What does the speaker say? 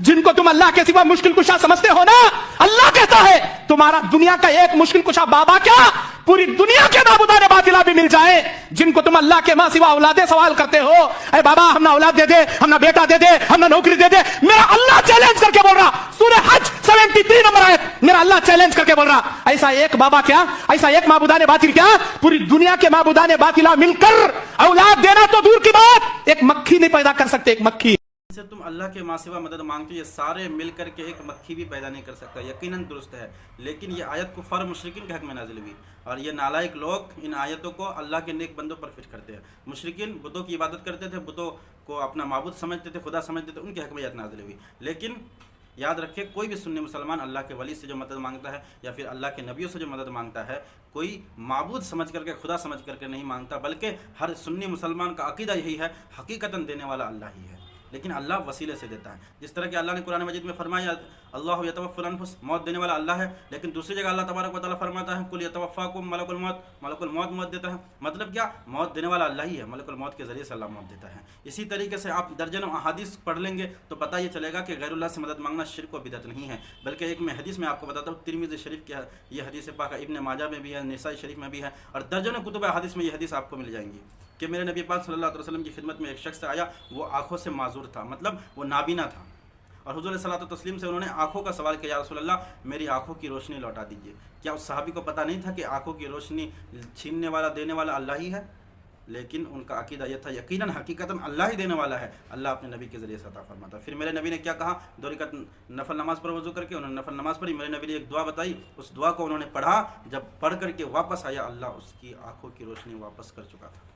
जिनको तुम अल्लाह के सिवा मुश्किल कुशा समझते हो ना, अल्लाह कहता है तुम्हारा दुनिया का एक मुश्किल कुशा बाबा क्या, पूरी दुनिया के नाबुदाने बातिला भी मिल जाए। जिनको तुम अल्लाह के मां सिवा औलादे सवाल करते हो, अरे बाबा हम ना औलाद दे दे, हम ना बेटा दे दे, हम ना नौकरी दे दे, मेरा अल्लाह चैलेंज करके बोल रहा, सूरह हज 73 नंबर आयत, मेरा अल्लाह चैलेंज करके बोल रहा, ऐसा एक बाबा क्या, ऐसा एक माबुदाने बातिल क्या, पूरी दुनिया के माबुदाने बातिला मिलकर औलाद देना तो दूर की बात, एक मक्खी नहीं पैदा कर सकते, एक मक्खी से तुम अल्लाह के मां सिवा मदद मांगते हो, ये सारे मिलकर के एक मक्खी भी पैदा नहीं कर सकता। यकीनन दुरुस्त है, लेकिन ये आयत कुफार मुशरिकीन के हक में नाजिल हुई और ये नालायक लोग इन आयतों को अल्लाह के नेक बंदों पर फिट करते हैं। मुशरिकीन बुतों की इबादत करते थे, बुतों को अपना माबूद समझते थे, खुदा समझते थे, उनके हक में आयत नाजिल हुई। लेकिन याद रखिए, कोई भी सुन्नी मुसलमान अल्लाह के वली से जो मदद मांगता है या फिर अल्लाह के नबियों से जो मदद मांगता है, कोई माबूद समझ करके, खुदा समझ करके नहीं मांगता, बल्कि हर सुन्नी मुसलमान का अकीदा यही है, हकीकतन देने वाला अल्लाह ही है, लेकिन अल्लाह वसीले से देता है। जिस तरह कि अल्लाह ने कुरान मजीद में फरमाया, अल्लाह यतवफ़्फ़ल अनफुस, मौत देने वाला अल्लाह है, लेकिन दूसरी जगह अल्लाह तबारक व तआला फरमाता है, कुल यतवफ़्फ़ाकुम मलकुल मौत, मलकुल मौत देता है। मतलब क्या, मौत देने वाला अल्लाह ही है, मलकुल मौत के ज़रिए से अल्लाह मौत देता है। इसी तरीके से आप दर्जनों अहादीस पढ़ लेंगे तो पता ये चलेगा कि गैरुल्लाह से मदद मांगना शिर्क व बिदअत नहीं है, बल्कि एक मैं हदीस में आपको बताता हूँ, तिरमिज़ी शरीफ की ये हदीस पाक इब्न माजा में भी है, निसाई शरीफ में भी है, और दर्जनों कुतुब हदीस में ये हदीस आपको मिल जाएंगी कि मेरे नबी पाक सल्लल्लाहु अलैहि वसल्लम की खिदमत में एक शख्स आया, वो आंखों से माजूर था, मतलब वो नाबीना था, और हुज़ूर सल्लल्लाहु अलैहि वसल्लम से उन्होंने आंखों का सवाल किया, या रसूल अल्लाह मेरी आंखों की रोशनी लौटा दीजिए। क्या उस सहाबी को पता नहीं था कि आंखों की रोशनी छीनने वाला देने वाला अल्लाह ही है? लेकिन उनका अकीदा यह था, यकीनन हकीकतन अल्लाह ही देने वाला है, अल्लाह अपने नबी के ज़रिए से अता फरमाता। फिर मेरे नबी ने क्या कहा, 2 रकात नफल नमाज पर वज़ू करके उन्होंने नफल नमाज पढ़ी, मेरे नबी ने एक दुआ बताई, उस दुआ को उन्होंने पढ़ा, जब पढ़ करके वापस आया, अल्लाह उसकी आंखों की रोशनी वापस कर चुका था।